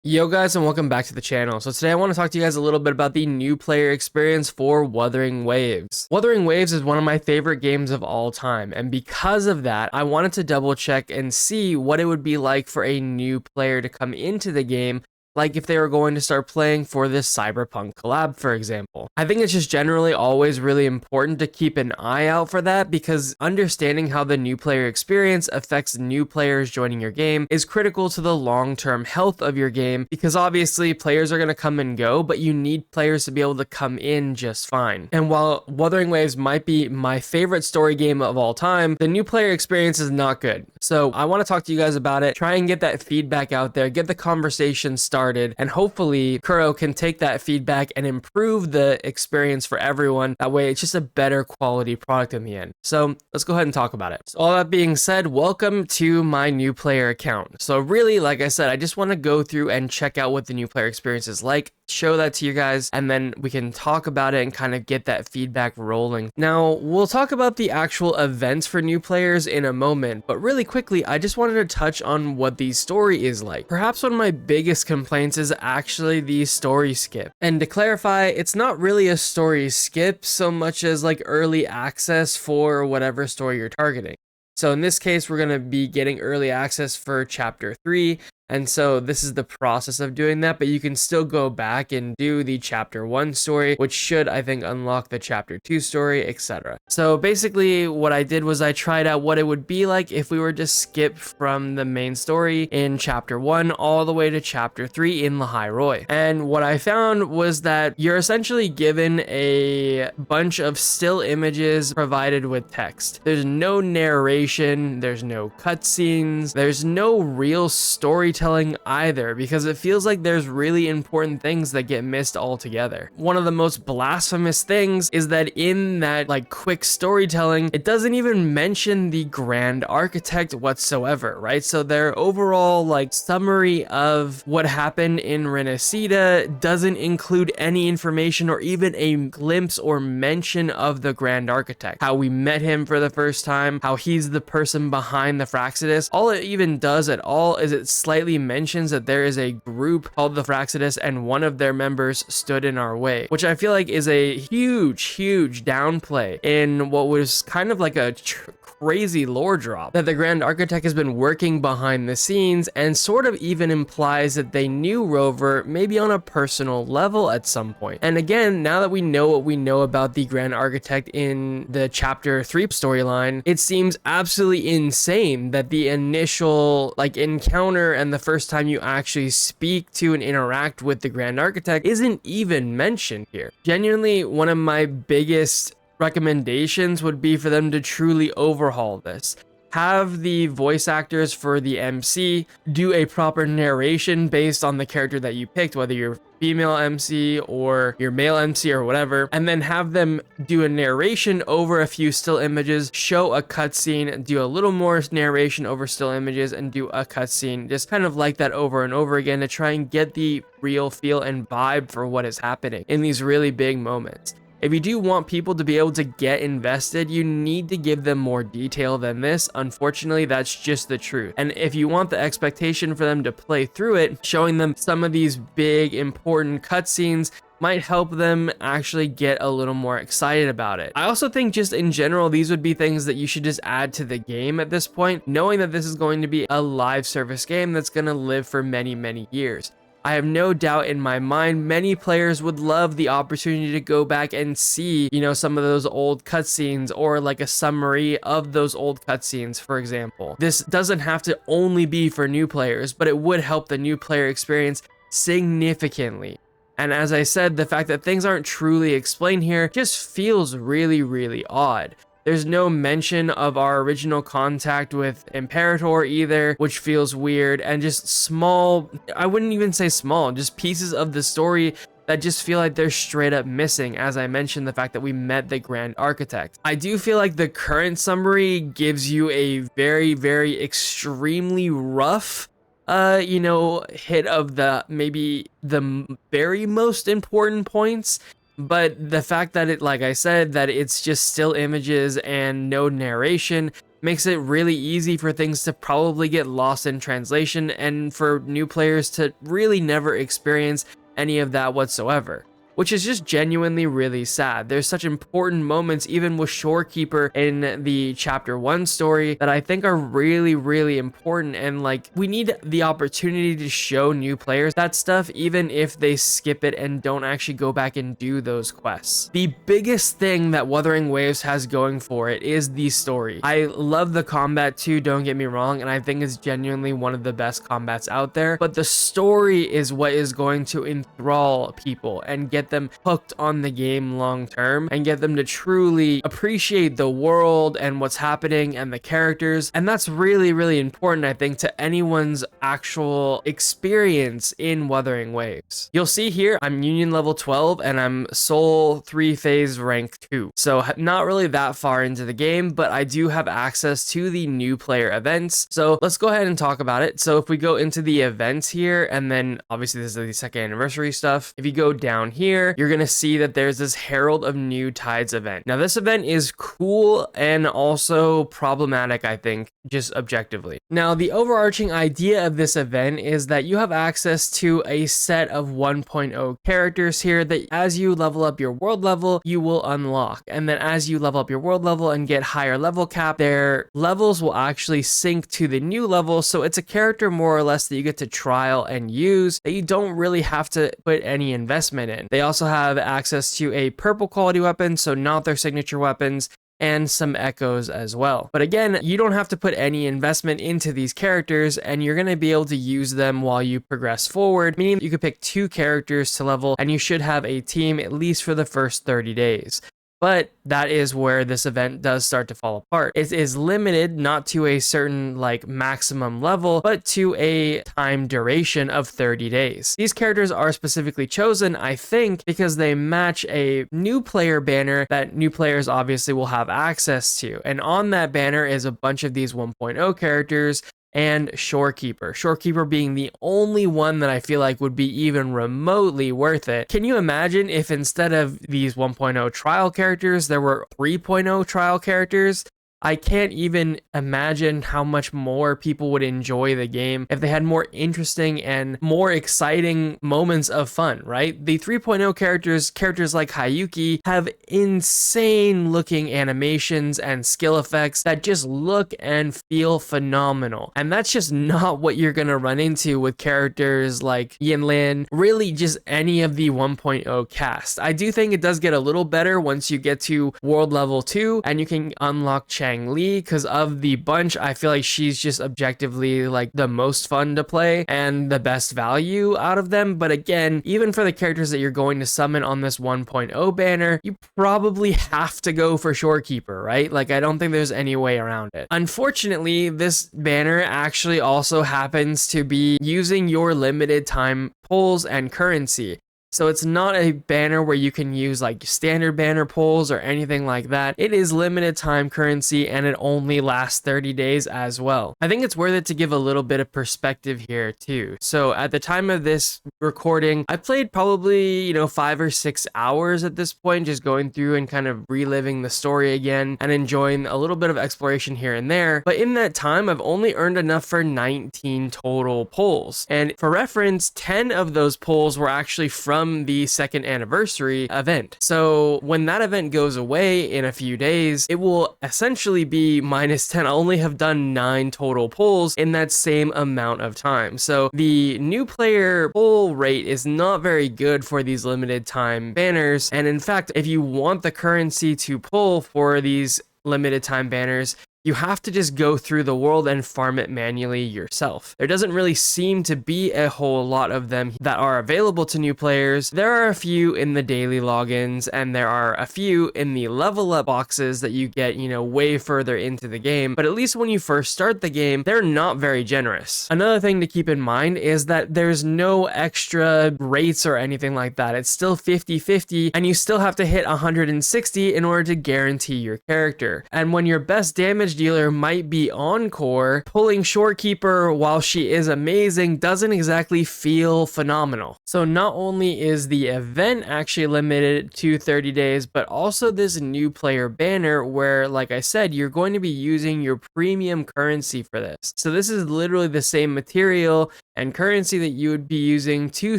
Yo guys, and welcome back to the channel. So today I want to talk to you guys a little bit about the new player experience for Wuthering Waves. Wuthering Waves is one of my favorite games of all time, and because of that, I wanted to double check and see what it would be like for a new player to come into the game, like if they were going to start playing for this Cyberpunk collab, for example. I think it's just generally always really important to keep an eye out for that, because understanding how the new player experience affects new players joining your game is critical to the long-term health of your game, because obviously players are going to come and go, but you need players to be able to come in just fine. And while Wuthering Waves might be my favorite story game of all time, the new player experience is not good. So I want to talk to you guys about it, try and get that feedback out there, get the conversation started, and hopefully Kuro can take that feedback and improve the experience for everyone. That way it's just a better quality product in the end. So let's go ahead and talk about it. So all that being said, welcome to my new player account. So really, like I said, I just want to go through and check out what the new player experience is like, show that to you guys, and then we can talk about it and kind of get that feedback rolling. Now, we'll talk about the actual events for new players in a moment, but really quickly, I just wanted to touch on what the story is like. Perhaps one of my biggest complaints is actually the story skip. And to clarify, it's not really a story skip so much as like early access for whatever story you're targeting. So in this case, we're going to be getting early access for chapter 3. And so this is the process of doing that, but you can still go back and do the chapter 1 story, which should, I think, unlock the chapter 2 story, etc. So basically what I did was I tried out what it would be like if we were to skip from the main story in chapter 1 all the way to chapter 3 in Lahairoi. And what I found was that you're essentially given a bunch of still images provided with text. There's no narration, there's no cutscenes, there's no real storytelling either, because it feels like there's really important things that get missed altogether. One of the most blasphemous things is that in that like quick storytelling, it doesn't even mention the Grand Architect whatsoever, right? So their overall like summary of what happened in Renacida doesn't include any information or even a glimpse or mention of the Grand Architect, how we met him for the first time, how he's the person behind the Fraxidus. All it even does at all is it slightly mentions that there is a group called the Fraxidus and one of their members stood in our way, which I feel like is a huge downplay in what was kind of like a crazy lore drop, that the Grand Architect has been working behind the scenes and sort of even implies that they knew Rover maybe on a personal level at some point. And again, now that we know what we know about the Grand Architect in the chapter 3 storyline, it seems absolutely insane that the initial like encounter and the first time you actually speak to and interact with the Grand Architect isn't even mentioned here. Genuinely, one of my biggest recommendations would be for them to truly overhaul this. Have the voice actors for the MC do a proper narration based on the character that you picked, whether you're female MC or your male MC or whatever, and then have them do a narration over a few still images, show a cutscene, do a little more narration over still images, and do a cutscene, just kind of like that over and over again to try and get the real feel and vibe for what is happening in these really big moments. If you do want people to be able to get invested, you need to give them more detail than this. Unfortunately, that's just the truth. And if you want the expectation for them to play through it, showing them some of these big, important cutscenes might help them actually get a little more excited about it. I also think just in general, these would be things that you should just add to the game at this point, knowing that this is going to be a live service game that's going to live for many years. I have no doubt in my mind many players would love the opportunity to go back and see, some of those old cutscenes or like a summary of those old cutscenes, for example. This doesn't have to only be for new players, but it would help the new player experience significantly. And as I said, the fact that things aren't truly explained here just feels really odd. There's no mention of our original contact with Imperator either, which feels weird, and just small, I wouldn't even say small, just pieces of the story that just feel like they're straight up missing. As I mentioned, the fact that we met the Grand Architect. I do feel like the current summary gives you a very extremely rough hit of maybe the very most important points. But the fact that it, like I said, that it's just still images and no narration makes it really easy for things to probably get lost in translation and for new players to really never experience any of that whatsoever, which is just genuinely really sad. There's such important moments, even with Shorekeeper in the chapter 1 story, that I think are really, really important. And like, we need the opportunity to show new players that stuff, even if they skip it and don't actually go back and do those quests. The biggest thing that Wuthering Waves has going for it is the story. I love the combat too, don't get me wrong, and I think it's genuinely one of the best combats out there, but the story is what is going to enthrall people and get them hooked on the game long term and get them to truly appreciate the world and what's happening and the characters. And that's really, really important, I think, to anyone's actual experience in Wuthering Waves. You'll see here I'm Union level 12 and I'm Soul 3 phase rank 2, so not really that far into the game, but I do have access to the new player events. So let's go ahead and talk about it. So if we go into the events here, and then obviously this is the second anniversary stuff, if you go down here, you're gonna see that there's this Herald of New Tides event. Now this event is cool and also problematic, I think, just objectively. Now the overarching idea of this event is that you have access to a set of 1.0 characters here that as you level up your world level, you will unlock. And then as you level up your world level and get higher level cap, their levels will actually sync to the new level. So it's a character more or less that you get to trial and use that you don't really have to put any investment in. They also have access to a purple quality weapon, so not their signature weapons, and some echoes as well. But again, you don't have to put any investment into these characters, and you're going to be able to use them while you progress forward, meaning you could pick 2 characters to level, and you should have a team at least for the first 30 days. But that is where this event does start to fall apart. It is limited not to a certain like maximum level, but to a time duration of 30 days. These characters are specifically chosen, I think, because they match a new player banner that new players obviously will have access to. And on that banner is a bunch of these 1.0 characters and Shorekeeper. Shorekeeper being the only one that I feel like would be even remotely worth it. Can you imagine if instead of these 1.0 trial characters, there were 3.0 trial characters? I can't even imagine how much more people would enjoy the game if they had more interesting and more exciting moments of fun, right? The 3.0 characters like Hayuki, have insane looking animations and skill effects that just look and feel phenomenal. And that's just not what you're gonna run into with characters like Yinlin, really just any of the 1.0 cast. I do think it does get a little better once you get to world level 2 and you can unlock Chang Li, because of the bunch, I feel like she's just objectively like the most fun to play and the best value out of them. But again, even for the characters that you're going to summon on this 1.0 banner, you probably have to go for Shorekeeper, right? Like, I don't think there's any way around it. Unfortunately, this banner actually also happens to be using your limited time pulls and currency. So it's not a banner where you can use like standard banner pulls or anything like that. It is limited time currency and it only lasts 30 days as well. I think it's worth it to give a little bit of perspective here too. So at the time of this recording, I played probably, 5 or 6 hours at this point, just going through and kind of reliving the story again and enjoying a little bit of exploration here and there. But in that time, I've only earned enough for 19 total pulls. And for reference, 10 of those pulls were actually from the second anniversary event. So when that event goes away in a few days, it will essentially be -10. I only have done 9 total pulls in that same amount of time. So the new player pull rate is not very good for these limited time banners. And in fact, if you want the currency to pull for these limited time banners, you have to just go through the world and farm it manually yourself. There doesn't really seem to be a whole lot of them that are available to new players. There are a few in the daily logins, and there are a few in the level up boxes that you get, way further into the game. But at least when you first start the game, they're not very generous. Another thing to keep in mind is that there's no extra rates or anything like that. It's still 50-50, and you still have to hit 160 in order to guarantee your character. And when your best damage damage dealer might be Encore, pulling Shorekeeper while she is amazing doesn't exactly feel phenomenal. So not only is the event actually limited to 30 days, but also this new player banner where, like I said, you're going to be using your premium currency for this. So this is literally the same material and currency that you would be using to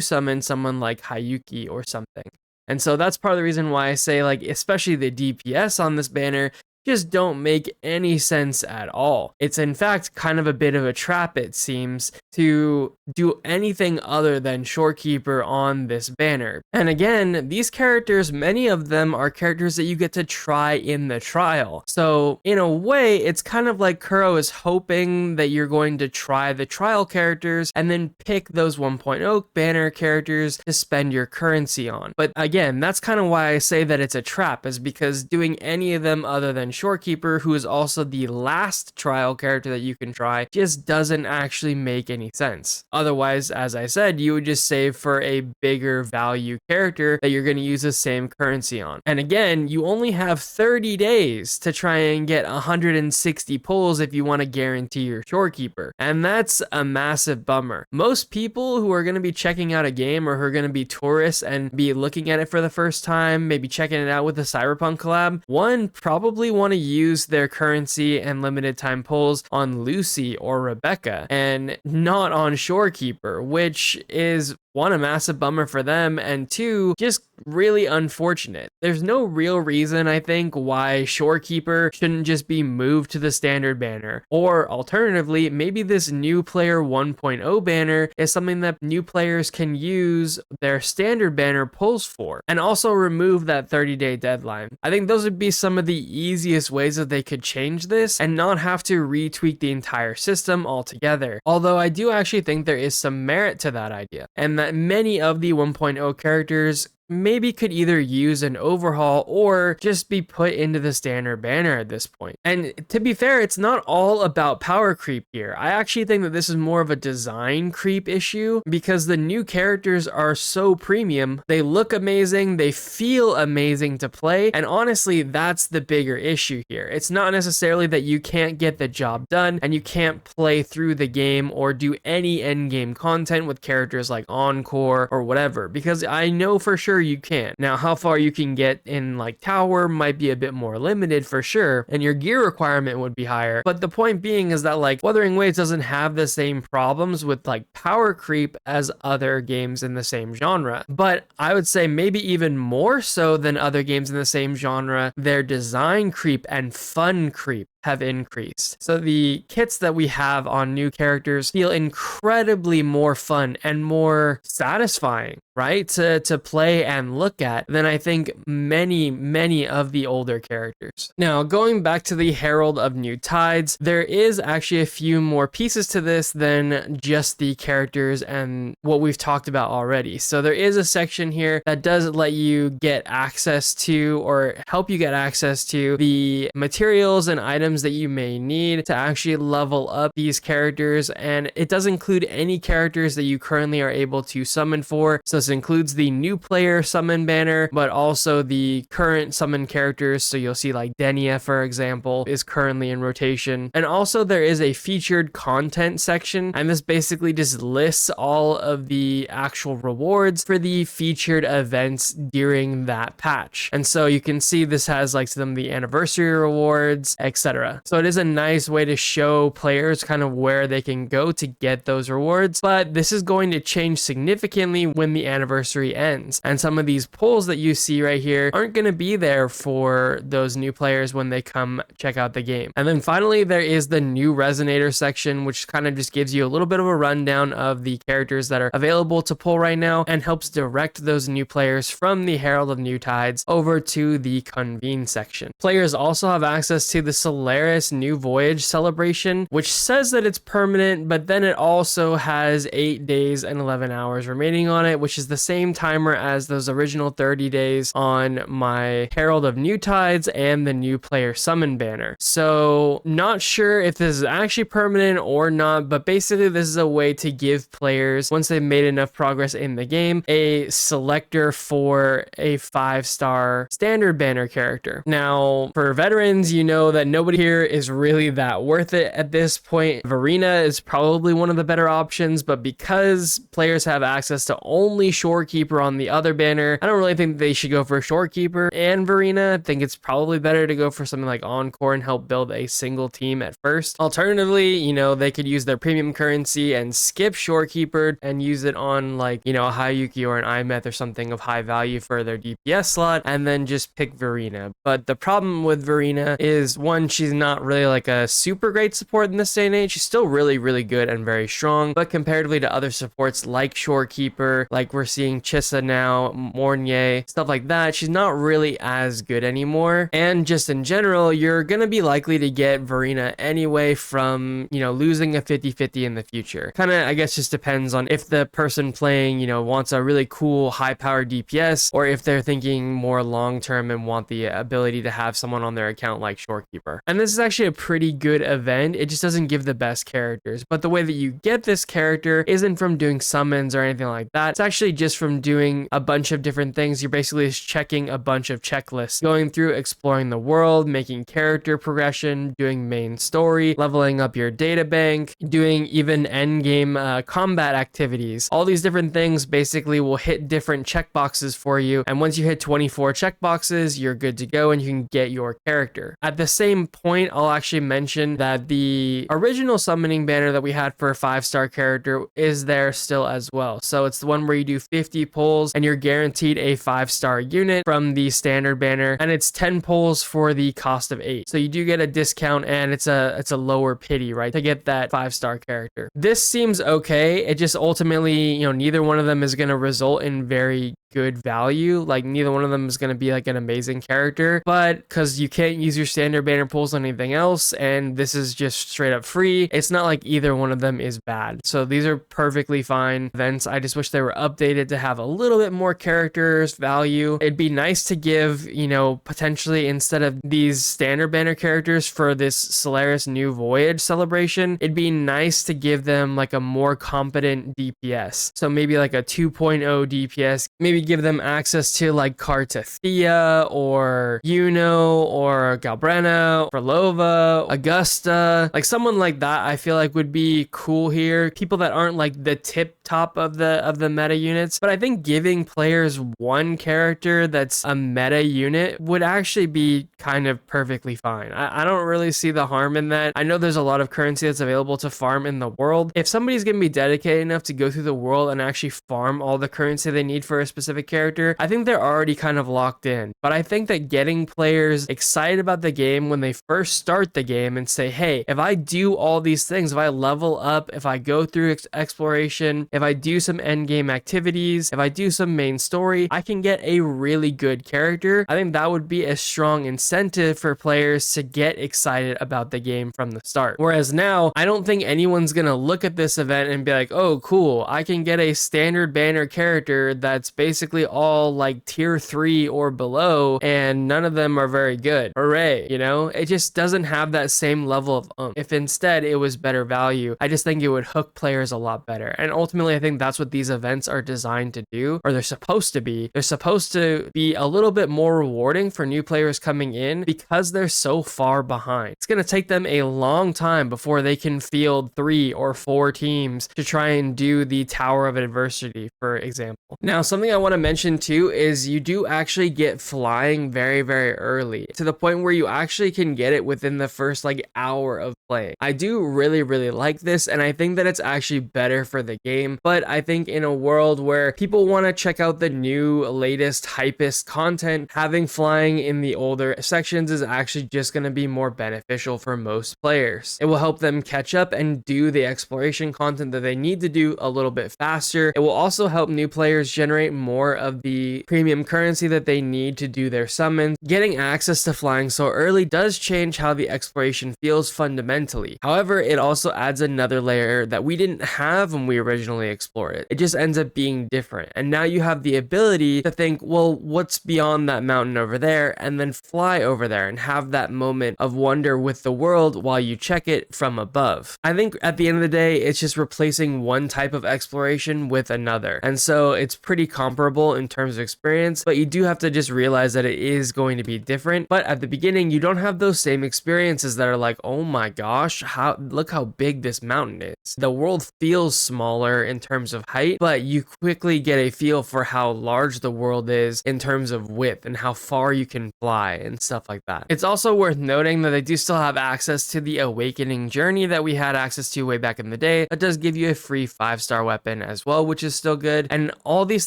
summon someone like Hayuki or something. And so that's part of the reason why I say, like, especially the DPS on this banner just don't make any sense at all. It's in fact kind of a bit of a trap, it seems, to do anything other than Shorekeeper on this banner. And again, these characters, many of them are characters that you get to try in the trial. So in a way, it's kind of like Kuro is hoping that you're going to try the trial characters and then pick those 1.0 banner characters to spend your currency on. But again, that's kind of why I say that it's a trap, is because doing any of them other than Shorekeeper, who is also the last trial character that you can try, just doesn't actually make any sense. Otherwise, as I said, you would just save for a bigger value character that you're going to use the same currency on. And again, you only have 30 days to try and get 160 pulls if you want to guarantee your Shorekeeper. And that's a massive bummer. Most people who are going to be checking out a game, or who are going to be tourists and be looking at it for the first time, maybe checking it out with the Cyberpunk collab, one, probably want to use their currency and limited time pulls on Lucy or Rebecca and not on Shorekeeper, which is one, a massive bummer for them, and two, just really unfortunate. There's no real reason, I think, why Shorekeeper shouldn't just be moved to the standard banner. Or alternatively, maybe this new player 1.0 banner is something that new players can use their standard banner pulls for, and also remove that 30-day deadline. I think those would be some of the easiest ways that they could change this and not have to retweak the entire system altogether. Although I do actually think there is some merit to that idea, and that many of the 1.0 characters maybe could either use an overhaul or just be put into the standard banner at this point. And to be fair, it's not all about power creep here. I actually think that this is more of a design creep issue, because the new characters are so premium, they look amazing, they feel amazing to play, and honestly, that's the bigger issue here. It's not necessarily that you can't get the job done and you can't play through the game or do any endgame content with characters like Encore or whatever, because I know for sure you can. Now, how far you can get in like Tower might be a bit more limited for sure, and your gear requirement would be higher. But the point being is that like Wuthering Waves doesn't have the same problems with like power creep as other games in the same genre. But I would say maybe even more so than other games in the same genre, their design creep and fun creep have increased. So the kits that we have on new characters feel incredibly more fun and more satisfying, right, to play and look at than I think many of the older characters. Now, going back to the Herald of New Tides, there is actually a few more pieces to this than just the characters and what we've talked about already. So there is a section here that does let you get access to, or help you get access to, the materials and items that you may need to actually level up these characters, and it does include any characters that you currently are able to summon for. So this includes the new player summon banner, but also the current summon characters. So you'll see like Denia, for example, is currently in rotation. And also there is a featured content section, and this basically just lists all of the actual rewards for the featured events during that patch. And so you can see this has like some of the anniversary rewards, etc. So it is a nice way to show players kind of where they can go to get those rewards, but this is going to change significantly when the anniversary ends. And some of these pulls that you see right here aren't going to be there for those new players when they come check out the game. And then finally, there is the new resonator section, which kind of just gives you a little bit of a rundown of the characters that are available to pull right now and helps direct those new players from the Herald of New Tides over to the Convene section. Players also have access to the Solaris new Voyage celebration, which says that it's permanent, but then it also has 8 days and 11 hours remaining on it, which is the same timer as those original 30 days on my Herald of New Tides and the new player summon banner. So not sure if this is actually permanent or not, but basically this is a way to give players, once they've made enough progress in the game, a selector for a 5-star standard banner character. Now, for veterans, you know that nobody here is really that worth it at this point. Verena is probably one of the better options, but because players have access to only Shorekeeper on the other banner, I don't really think they should go for Shorekeeper and Verena. I think it's probably better to go for something like Encore and help build a single team at first. Alternatively, you know, they could use their premium currency and skip Shorekeeper and use it on like, you know, a Hayuki or an Imeth or something of high value for their DPS slot, and then just pick Verena. But the problem with Verena is, one, she's not really like a super great support in this day and age. She's still really, really good and very strong, but comparatively to other supports like Shorekeeper, like we're seeing Chissa now, Mornier, stuff like that, she's not really as good anymore. And just in general, you're gonna be likely to get Verena anyway from, you know, losing a 50-50 in the future. Kind of, I guess, just depends on if the person playing, you know, wants a really cool high-powered DPS, or if they're thinking more long-term and want the ability to have someone on their account like Shorekeeper. And this is actually a pretty good event. It just doesn't give the best characters, but the way that you get this character isn't from doing summons or anything like that. It's actually just from doing a bunch of different things. You're basically just checking a bunch of checklists, going through, exploring the world, making character progression, doing main story, leveling up your data bank, doing even end game combat activities. All these different things basically will hit different checkboxes for you, and once you hit 24 checkboxes, you're good to go and you can get your character. At the same point, I'll actually mention that the original summoning banner that we had for a 5-star character is there still as well. So it's the one where you do 50 pulls and you're guaranteed a 5-star unit from the standard banner, and it's 10 pulls for the cost of 8. So you do get a discount, and it's a lower pity, right, to get that 5-star character. This seems okay. It just ultimately, you know, neither one of them is going to result in very good value. Like, neither one of them is going to be like an amazing character, but because you can't use your standard banner pulls on anything else, and this is just straight up free, it's not like either one of them is bad. So these are perfectly fine events. I just wish they were updated to have a little bit more characters value. It'd be nice to give, you know, potentially, instead of these standard banner characters for this Solaris new Voyage celebration, it'd be nice to give them like a more competent DPS. So maybe like a 2.0 DPS, maybe give them access to like Kartathea or Yuno or Galbrena or Lova, Augusta, like someone like that. I feel like would be cool here. People that aren't like the tip top of the meta units, but I think giving players one character that's a meta unit would actually be kind of perfectly fine. I don't really see the harm in that. I know there's a lot of currency that's available to farm in the world. If somebody's gonna be dedicated enough to go through the world and actually farm all the currency they need for a specific character, I think they're already kind of locked in. But I think that getting players excited about the game when they first start the game and say, hey, if I do all these things, if I level up, if I go through exploration, if I do some end game activities, if I do some main story, I can get a really good character. I think that would be a strong incentive for players to get excited about the game from the start. Whereas now, I don't think anyone's gonna look at this event and be like, oh, cool, I can get a standard banner character that's basically all like tier 3 or below, and none of them are very good. Hooray, you know? It just doesn't have that same level of If instead it was better value, I just think it would hook players a lot better. And ultimately, I think that's what these events are designed to do, or they're supposed to be. They're supposed to be a little bit more rewarding for new players coming in because they're so far behind. It's going to take them a long time before they can field 3 or 4 teams to try and do the Tower of Adversity, for example. Now, something I want to mention too is you do actually get flying very, very early, to the point where you actually can get it within the first like hour of playing. I do really, really like this, and I think that it's actually better for the game. But I think in a world where people want to check out the new, latest, hypest content, having flying in the older sections is actually just going to be more beneficial for most players. It will help them catch up and do the exploration content that they need to do a little bit faster. It will also help new players generate more of the premium currency that they need to do their summons. Getting access to flying so early does change how the exploration feels fundamentally. However, it also adds another layer that we didn't have when we originally explored it. It just ends up being different. And now you have the ability to think, well, what's beyond that mountain over there? And then fly over there and have that moment of wonder with the world while you check it from above. I think at the end of the day, it's just replacing one type of exploration with another. And so it's pretty comparable in terms of experience, but you do have to just realize that it is going to be different. But at the beginning, you don't have those same experiences that are like, oh my gosh, look how big this mountain is. The world feels smaller in terms of height, but you quickly get a feel for how large the world is in terms of width and how far you can fly and stuff like that. It's also worth noting that they do still have access to the awakening journey that we had access to way back in the day. That does give you a free 5-star weapon as well, which is still good. And all these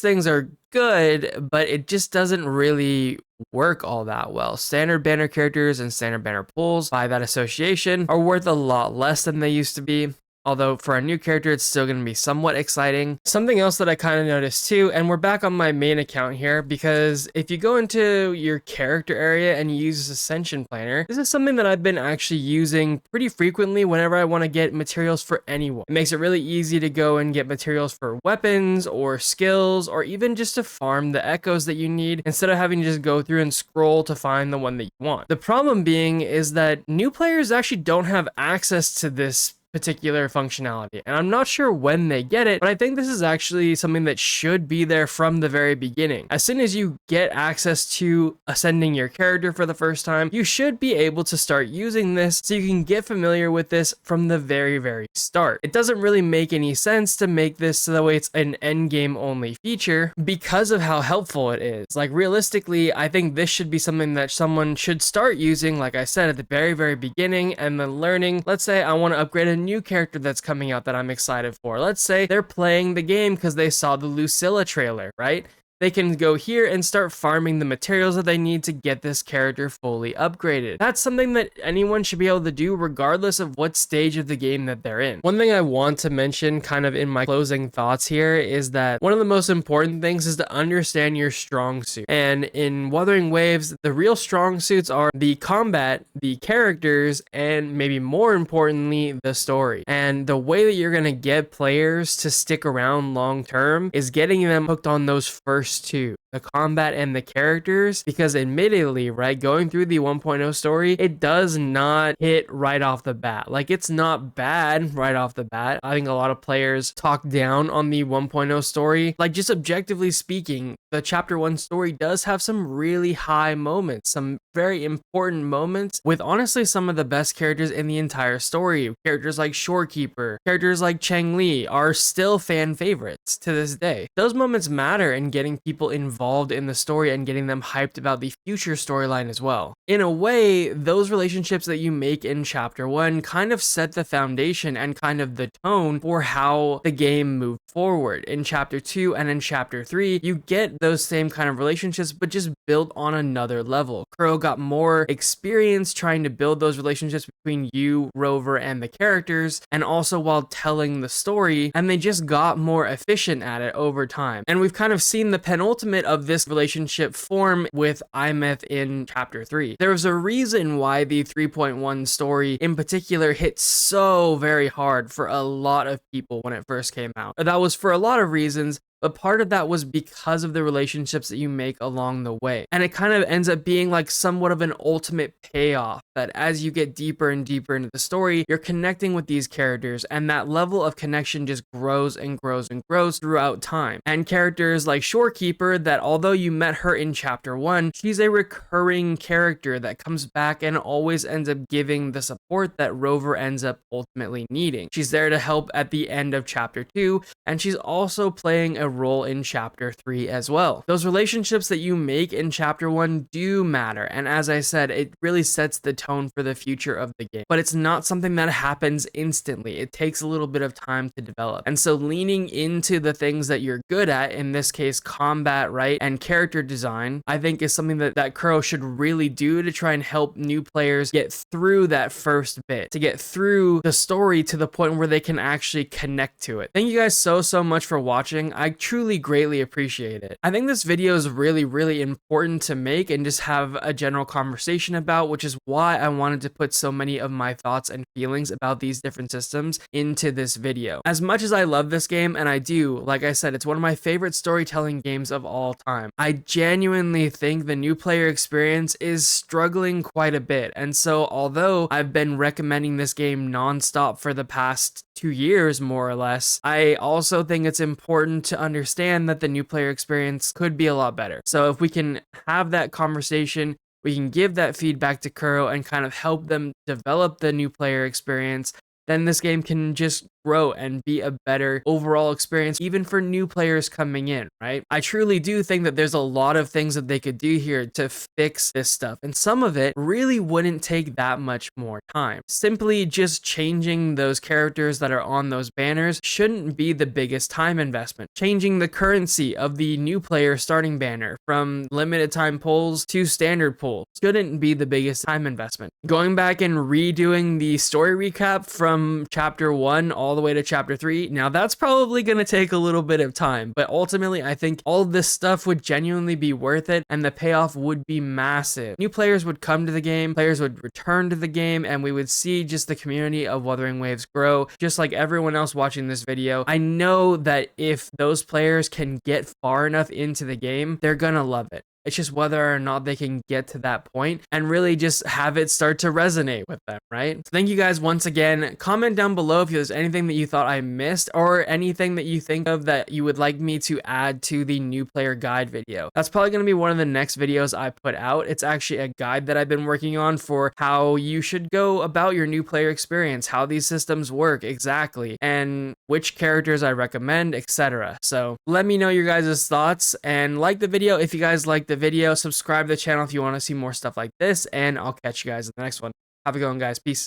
things are good, but it just doesn't really work all that well. Standard banner characters and standard banner pulls, by that association, are worth a lot less than they used to be. Although for a new character, it's still going to be somewhat exciting. Something else that I kind of noticed too, and we're back on my main account here, because if you go into your character area and you use Ascension Planner, this is something that I've been actually using pretty frequently whenever I want to get materials for anyone. It makes it really easy to go and get materials for weapons or skills, or even just to farm the echoes that you need, instead of having to just go through and scroll to find the one that you want. The problem being is that new players actually don't have access to this particular functionality, and I'm not sure when they get it, but I think this is actually something that should be there from the very beginning. As soon as you get access to ascending your character for the first time, you should be able to start using this so you can get familiar with this from the very start. It doesn't really make any sense to make this so that way it's an end game only feature because of how helpful it is. Like, realistically, I think this should be something that someone should start using, like I said, at the very beginning, and then learning. Let's say I want to upgrade a new character that's coming out that I'm excited for. Let's say they're playing the game because they saw the Lucilla trailer, right? They can go here and start farming the materials that they need to get this character fully upgraded. That's something that anyone should be able to do regardless of what stage of the game that they're in. One thing I want to mention kind of in my closing thoughts here is that one of the most important things is to understand your strong suit. And in Wuthering Waves, the real strong suits are the combat, the characters, and maybe more importantly, the story. And the way that you're going to get players to stick around long term is getting them hooked on those first two, the combat and the characters, because admittedly, right, going through the 1.0 story, it does not hit right off the bat. Like, it's not bad right off the bat. I think a lot of players talk down on the 1.0 story. Like, just objectively speaking, the chapter 1 story does have some really high moments, some very important moments with honestly some of the best characters in the entire story. Characters like Shorekeeper, characters like Cheng Li are still fan favorites to this day. Those moments matter in getting people involved in the story and getting them hyped about the future storyline as well. In a way, those relationships that you make in chapter 1 kind of set the foundation and kind of the tone for how the game moved forward. In chapter 2 and in chapter 3, you get those same kind of relationships, but just built on another level. Crow got more experience trying to build those relationships between you, Rover, and the characters, and also while telling the story, and they just got more efficient at it over time. And we've kind of seen the penultimate of this relationship form with Imeth in chapter 3. There was a reason why the 3.1 story in particular hit so very hard for a lot of people when it first came out. That was for a lot of reasons, but part of that was because of the relationships that you make along the way. And it kind of ends up being like somewhat of an ultimate payoff, that as you get deeper and deeper into the story, you're connecting with these characters, and that level of connection just grows and grows and grows throughout time. And characters like Shorekeeper, that although you met her in chapter 1, she's a recurring character that comes back and always ends up giving the support that Rover ends up ultimately needing. She's there to help at the end of chapter 2, and she's also playing a role in chapter 3 as well. Those relationships that you make in chapter 1 do matter, and as I said, it really sets the tone for the future of the game. But it's not something that happens instantly. It takes a little bit of time to develop. And so leaning into the things that you're good at, in this case combat, right, and character design, I think is something that Crow should really do to try and help new players get through that first bit, to get through the story to the point where they can actually connect to it. Thank you guys so much for watching. I truly greatly appreciate it. I think this video is really important to make and just have a general conversation about, which is why I wanted to put so many of my thoughts and feelings about these different systems into this video. As much as I love this game, and I do, like I said, it's one of my favorite storytelling games of all time, I genuinely think the new player experience is struggling quite a bit. And so although I've been recommending this game nonstop for the past 2 years, more or less, I also think it's important to understand that the new player experience could be a lot better. So if we can have that conversation, we can give that feedback to Kuro and kind of help them develop the new player experience, then this game can just grow and be a better overall experience, even for new players coming in, right? I truly do think that there's a lot of things that they could do here to fix this stuff, and some of it really wouldn't take that much more time. Simply just changing those characters that are on those banners shouldn't be the biggest time investment. Changing the currency of the new player starting banner from limited time pulls to standard pull shouldn't be the biggest time investment. Going back and redoing the story recap from chapter 1 all the way to chapter 3, now that's probably going to take a little bit of time, but ultimately I think all of this stuff would genuinely be worth it, and the payoff would be massive. New players would come to the game, players would return to the game, and we would see just the community of Wuthering Waves grow, just like everyone else watching this video. I know that if those players can get far enough into the game, they're gonna love it. It's just whether or not they can get to that point and really just have it start to resonate with them, right? So thank you guys once again. Comment down below if there's anything that you thought I missed or anything that you think of that you would like me to add to the new player guide video. That's probably going to be one of the next videos I put out. It's actually a guide that I've been working on for how you should go about your new player experience, how these systems work exactly, and which characters I recommend, etc. So let me know your guys' thoughts and like the video if you guys like the video. Subscribe to the channel if you want to see more stuff like this, and I'll catch you guys in the next one. Have a good one, guys. Peace.